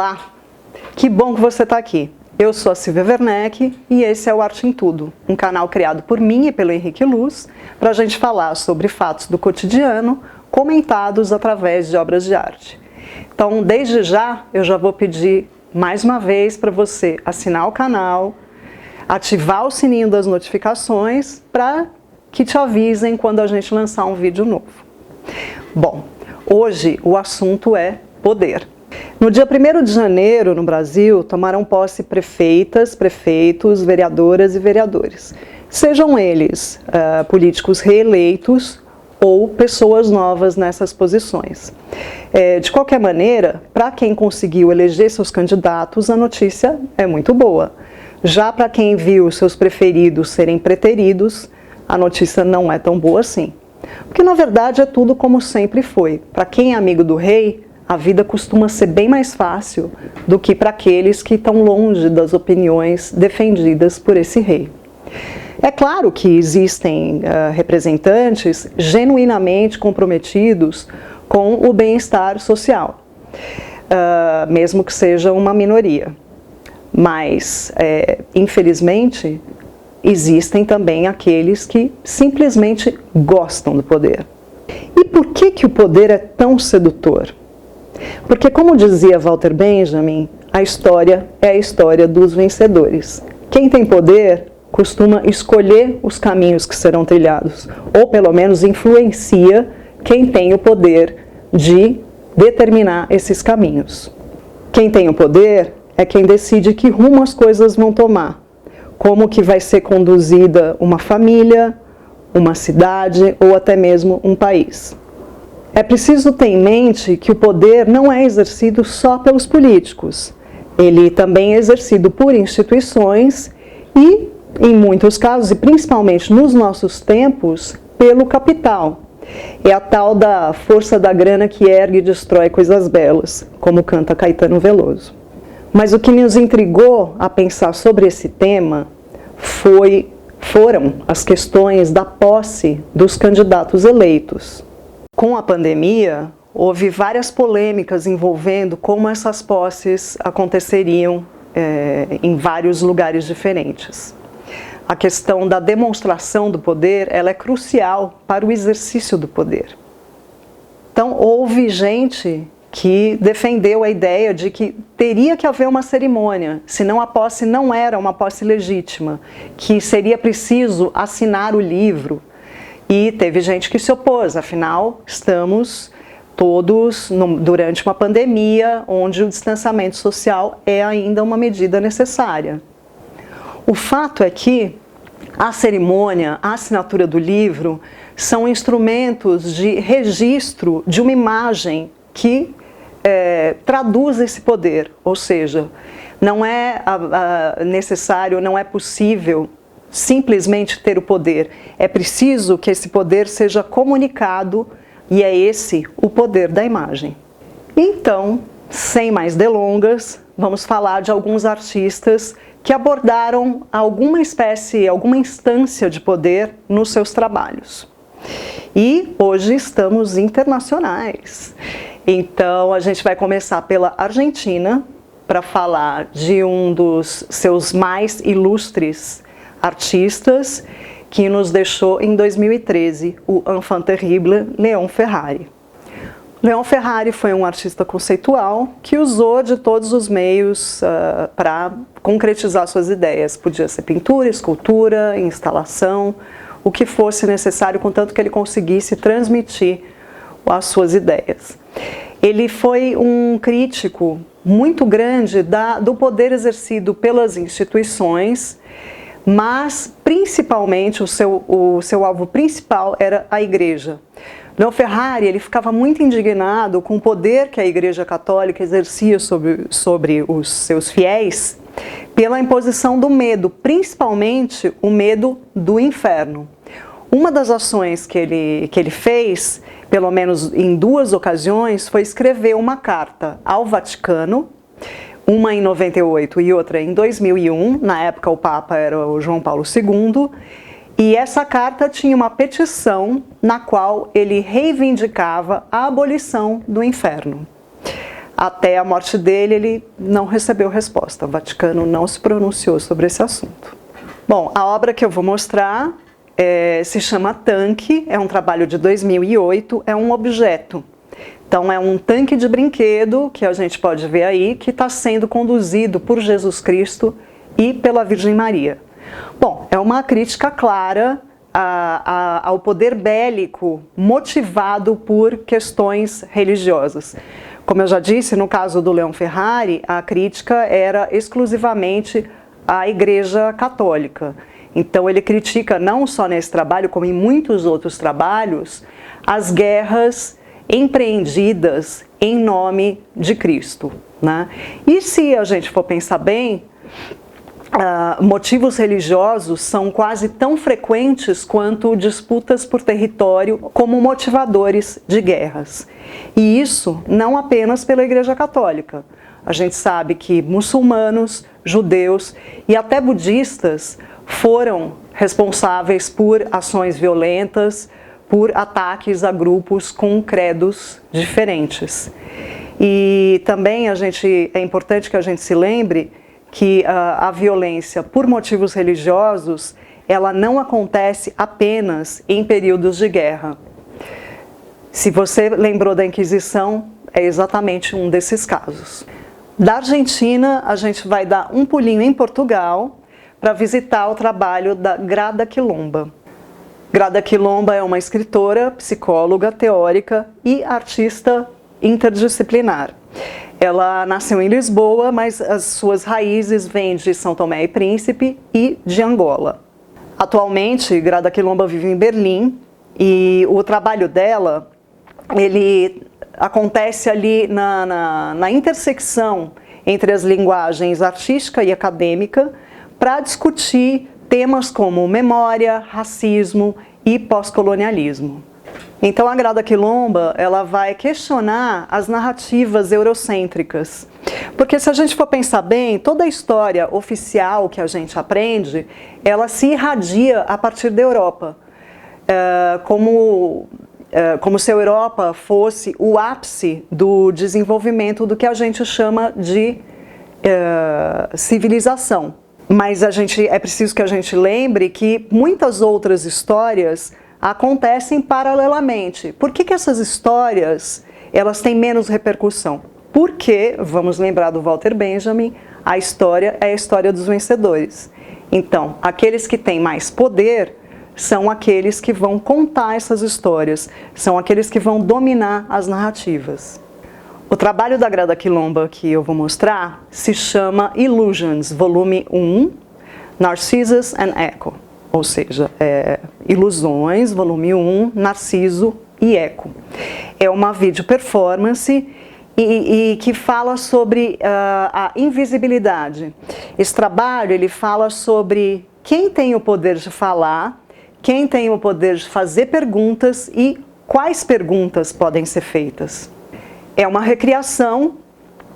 Olá, que bom que você está aqui. Eu sou a Silvia Werneck e esse é o Arte em Tudo, um canal criado por mim e pelo Henrique Luz para a gente falar sobre fatos do cotidiano comentados através de obras de arte. Então, desde já, eu já vou pedir mais uma vez para você assinar o canal, ativar o sininho das notificações para que te avisem quando a gente lançar um vídeo novo. Bom, hoje o assunto é poder. No dia 1º de janeiro, no Brasil, tomaram posse prefeitas, prefeitos, vereadoras e vereadores. Sejam eles políticos reeleitos ou pessoas novas nessas posições. De qualquer maneira, para quem conseguiu eleger seus candidatos, a notícia é muito boa. Já para quem viu seus preferidos serem preteridos, a notícia não é tão boa assim. Porque, na verdade, é tudo como sempre foi. Para quem é amigo do rei, a vida costuma ser bem mais fácil do que para aqueles que estão longe das opiniões defendidas por esse rei. É claro que existem representantes genuinamente comprometidos com o bem-estar social, mesmo que seja uma minoria. Mas, infelizmente, existem também aqueles que simplesmente gostam do poder. E por que o poder é tão sedutor? Porque, como dizia Walter Benjamin, a história é a história dos vencedores. Quem tem poder costuma escolher os caminhos que serão trilhados, ou pelo menos influencia quem tem o poder de determinar esses caminhos. Quem tem o poder é quem decide que rumo as coisas vão tomar, como que vai ser conduzida uma família, uma cidade ou até mesmo um país. É preciso ter em mente que o poder não é exercido só pelos políticos. Ele também é exercido por instituições e, em muitos casos, e principalmente nos nossos tempos, pelo capital. É a tal da força da grana que ergue e destrói coisas belas, como canta Caetano Veloso. Mas o que nos intrigou a pensar sobre esse tema foram as questões da posse dos candidatos eleitos. Com a pandemia, houve várias polêmicas envolvendo como essas posses aconteceriam em vários lugares diferentes. A questão da demonstração do poder, ela é crucial para o exercício do poder. Então, houve gente que defendeu a ideia de que teria que haver uma cerimônia, senão a posse não era uma posse legítima, que seria preciso assinar o livro. E teve gente que se opôs, afinal, estamos todos durante uma pandemia onde o distanciamento social é ainda uma medida necessária. O fato é que a cerimônia, a assinatura do livro, são instrumentos de registro de uma imagem que traduz esse poder, ou seja, não é necessário, não é possível simplesmente ter o poder, é preciso que esse poder seja comunicado e é esse o poder da imagem. Então, sem mais delongas, vamos falar de alguns artistas que abordaram alguma instância de poder nos seus trabalhos. E hoje estamos internacionais. Então, a gente vai começar pela Argentina para falar de um dos seus mais ilustres artistas que nos deixou em 2013, o enfant terrible Léon Ferrari. Léon Ferrari foi um artista conceitual que usou de todos os meios para concretizar suas ideias. Podia ser pintura, escultura, instalação, o que fosse necessário, contanto que ele conseguisse transmitir as suas ideias. Ele foi um crítico muito grande do poder exercido pelas instituições, mas principalmente o seu alvo principal era a igreja. Léon Ferrari, ele ficava muito indignado com o poder que a Igreja Católica exercia sobre os seus fiéis pela imposição do medo, principalmente o medo do inferno. Uma das ações que ele fez, pelo menos em 2 ocasiões, foi escrever uma carta ao Vaticano, uma em 98 e outra em 2001, na época o Papa era o João Paulo II, e essa carta tinha uma petição na qual ele reivindicava a abolição do inferno. até a morte dele, ele não recebeu resposta. O Vaticano não se pronunciou sobre esse assunto. Bom, a obra que eu vou mostrar se chama Tanque, é um trabalho de 2008, é um objeto. Então é um tanque de brinquedo, que a gente pode ver aí, que está sendo conduzido por Jesus Cristo e pela Virgem Maria. Bom, é uma crítica clara ao poder bélico motivado por questões religiosas. Como eu já disse, no caso do Leon Ferrari, a crítica era exclusivamente à Igreja Católica. Então ele critica não só nesse trabalho, como em muitos outros trabalhos, as guerras empreendidas em nome de Cristo, né? E se a gente for pensar bem, motivos religiosos são quase tão frequentes quanto disputas por território como motivadores de guerras. E isso não apenas pela Igreja Católica. A gente sabe que muçulmanos, judeus e até budistas foram responsáveis por ações violentas, por ataques a grupos com credos diferentes. E também é importante que a gente se lembre que a violência por motivos religiosos, ela não acontece apenas em períodos de guerra. Se você lembrou da Inquisição, é exatamente um desses casos. Da Argentina, a gente vai dar um pulinho em Portugal para visitar o trabalho da Grada Quilomba. Grada Quilomba é uma escritora, psicóloga, teórica e artista interdisciplinar. Ela nasceu em Lisboa, mas as suas raízes vêm de São Tomé e Príncipe e de Angola. Atualmente, Grada Quilomba vive em Berlim e o trabalho dela, ele acontece ali na intersecção entre as linguagens artística e acadêmica para discutir temas como memória, racismo e pós-colonialismo. Então a Grada Quilomba, ela vai questionar as narrativas eurocêntricas. Porque se a gente for pensar bem, toda a história oficial que a gente aprende, ela se irradia a partir da Europa. Como se a Europa fosse o ápice do desenvolvimento do que a gente chama de civilização. Mas é preciso que a gente lembre que muitas outras histórias acontecem paralelamente. Por que essas histórias elas têm menos repercussão? Porque, vamos lembrar do Walter Benjamin, a história é a história dos vencedores. Então, aqueles que têm mais poder são aqueles que vão contar essas histórias, são aqueles que vão dominar as narrativas. O trabalho da Grada Quilomba que eu vou mostrar se chama Illusions, volume 1, Narcissus and Echo, ou seja, Ilusões, volume 1, Narciso e Eco. É uma vídeo performance e que fala sobre a invisibilidade. Esse trabalho ele fala sobre quem tem o poder de falar, quem tem o poder de fazer perguntas e quais perguntas podem ser feitas. É uma recriação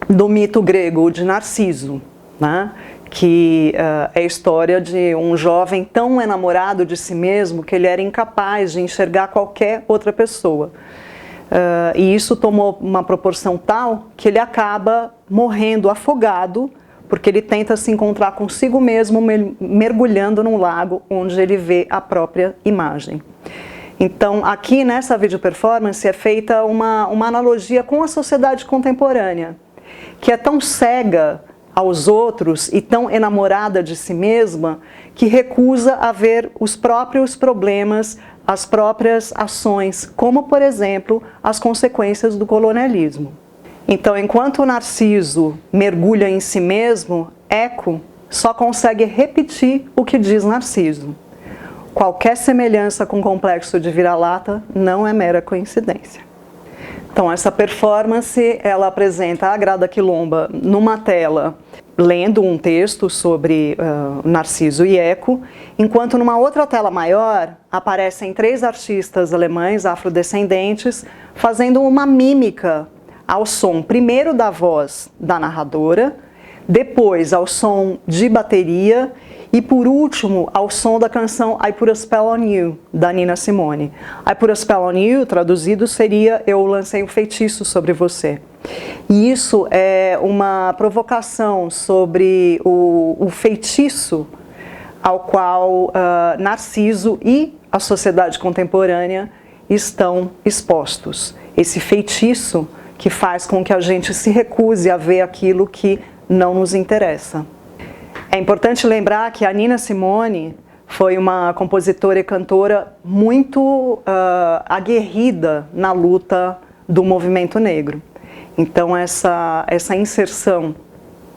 do mito grego de Narciso, né? Que é a história de um jovem tão enamorado de si mesmo que ele era incapaz de enxergar qualquer outra pessoa. E isso tomou uma proporção tal que ele acaba morrendo afogado, porque ele tenta se encontrar consigo mesmo mergulhando num lago onde ele vê a própria imagem. Então, aqui nessa video performance é feita uma analogia com a sociedade contemporânea, que é tão cega aos outros e tão enamorada de si mesma que recusa a ver os próprios problemas, as próprias ações, como, por exemplo, as consequências do colonialismo. Então, enquanto o Narciso mergulha em si mesmo, Eco só consegue repetir o que diz Narciso. Qualquer semelhança com o complexo de vira-lata não é mera coincidência. Então, essa performance, ela apresenta a Grada Quilomba numa tela, lendo um texto sobre Narciso e Eco, enquanto numa outra tela maior aparecem 3 artistas alemães afrodescendentes fazendo uma mímica ao som, primeiro da voz da narradora, depois ao som de bateria e por último ao som da canção I Put a Spell on You, da Nina Simone. I Put a Spell on You, traduzido, seria Eu lancei um feitiço sobre você. E isso é uma provocação sobre o feitiço ao qual Narciso e a sociedade contemporânea estão expostos. Esse feitiço que faz com que a gente se recuse a ver aquilo que não nos interessa. É importante lembrar que a Nina Simone foi uma compositora e cantora muito aguerrida na luta do movimento negro. Então essa inserção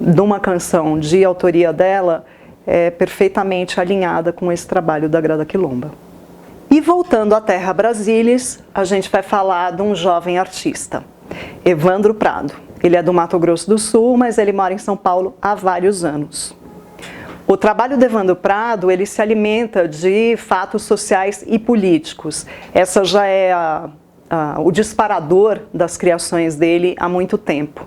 de uma canção de autoria dela é perfeitamente alinhada com esse trabalho da Grada Quilomba. E voltando à terra Brasílis, a gente vai falar de um jovem artista, Evandro Prado. Ele é do Mato Grosso do Sul, mas ele mora em São Paulo há vários anos. O trabalho de Evandro Prado, ele se alimenta de fatos sociais e políticos. Essa já é o disparador das criações dele há muito tempo.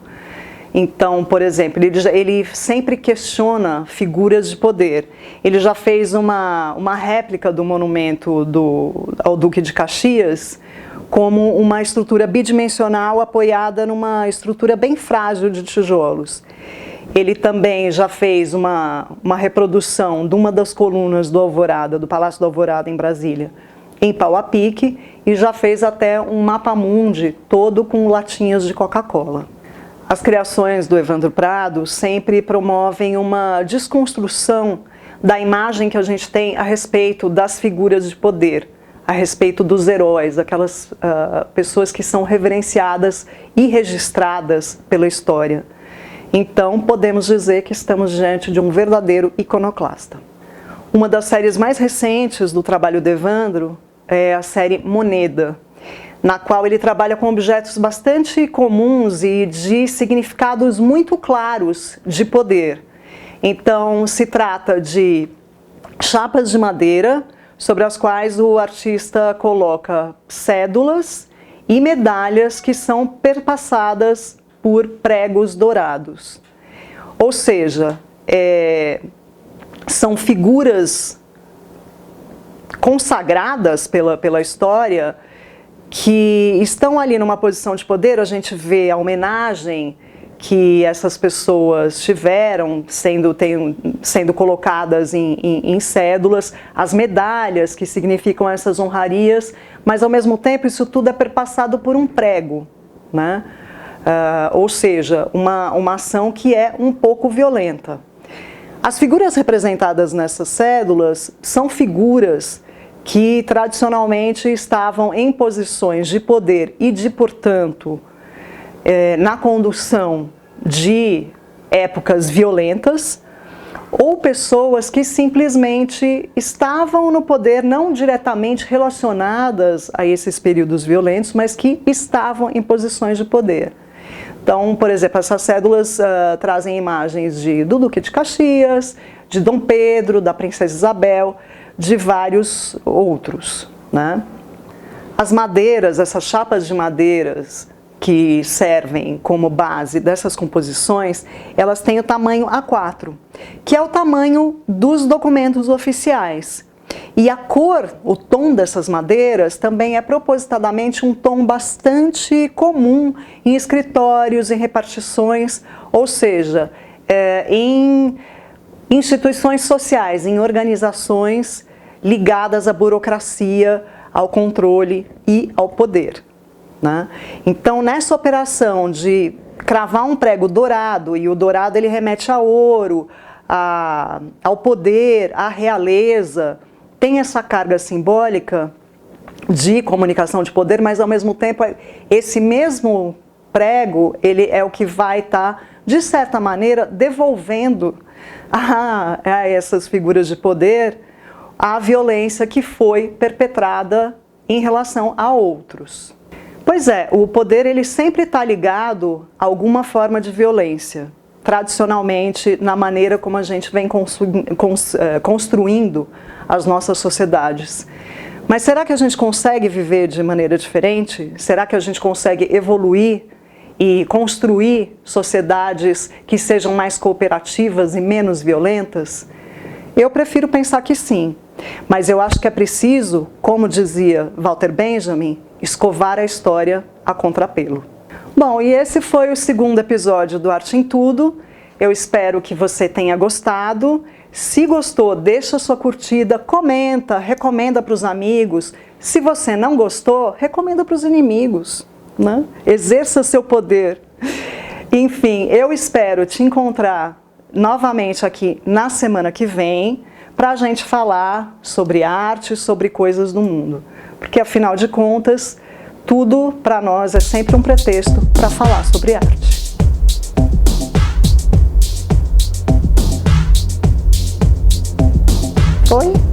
Então, por exemplo, ele sempre questiona figuras de poder. Ele já fez uma réplica do monumento ao Duque de Caxias como uma estrutura bidimensional apoiada numa estrutura bem frágil de tijolos. Ele também já fez uma reprodução de uma das colunas do Alvorada, do Palácio do Alvorada em Brasília, em pau a pique, e já fez até um mapa-mundi todo com latinhas de Coca-Cola. As criações do Evandro Prado sempre promovem uma desconstrução da imagem que a gente tem a respeito das figuras de poder, a respeito dos heróis, aquelas pessoas que são reverenciadas e registradas pela história. Então, podemos dizer que estamos diante de um verdadeiro iconoclasta. Uma das séries mais recentes do trabalho de Evandro é a série Moneda, na qual ele trabalha com objetos bastante comuns e de significados muito claros de poder. Então, se trata de chapas de madeira, sobre as quais o artista coloca cédulas e medalhas que são perpassadas por pregos dourados. Ou seja, são figuras consagradas pela história que estão ali numa posição de poder. A gente vê a homenagem que essas pessoas tiveram sendo colocadas em cédulas, as medalhas que significam essas honrarias, mas ao mesmo tempo isso tudo é perpassado por um prego, né? Ou seja, uma ação que é um pouco violenta. As figuras representadas nessas cédulas são figuras que tradicionalmente estavam em posições de poder e de, portanto, na condução de épocas violentas, ou pessoas que simplesmente estavam no poder, não diretamente relacionadas a esses períodos violentos, mas que estavam em posições de poder. Então, por exemplo, essas cédulas trazem imagens do Duque de Caxias, de Dom Pedro, da Princesa Isabel, de vários outros, né? As madeiras, essas chapas de madeiras que servem como base dessas composições, elas têm o tamanho A4, que é o tamanho dos documentos oficiais. E a cor, o tom dessas madeiras também é propositadamente um tom bastante comum em escritórios, em repartições, ou seja, em instituições sociais, em organizações ligadas à burocracia, ao controle e ao poder, né? Então, nessa operação de cravar um prego dourado, e o dourado ele remete a ouro, ao poder, à realeza, tem essa carga simbólica de comunicação de poder, mas ao mesmo tempo esse mesmo prego ele é o que vai estar, de certa maneira, devolvendo a essas figuras de poder a violência que foi perpetrada em relação a outros. Pois é, o poder ele sempre está ligado a alguma forma de violência, tradicionalmente na maneira como a gente vem construindo as nossas sociedades. Mas será que a gente consegue viver de maneira diferente? Será que a gente consegue evoluir e construir sociedades que sejam mais cooperativas e menos violentas? Eu prefiro pensar que sim, mas eu acho que é preciso, como dizia Walter Benjamin, escovar a história a contrapelo. Bom, e esse foi o segundo episódio do Arte em Tudo. Eu espero que você tenha gostado. Se gostou, deixa sua curtida, comenta, recomenda para os amigos. Se você não gostou, recomenda para os inimigos, né? Exerça seu poder. Enfim, eu espero te encontrar novamente aqui na semana que vem para a gente falar sobre arte, sobre coisas do mundo. Porque, afinal de contas, tudo para nós é sempre um pretexto para falar sobre arte. Foi?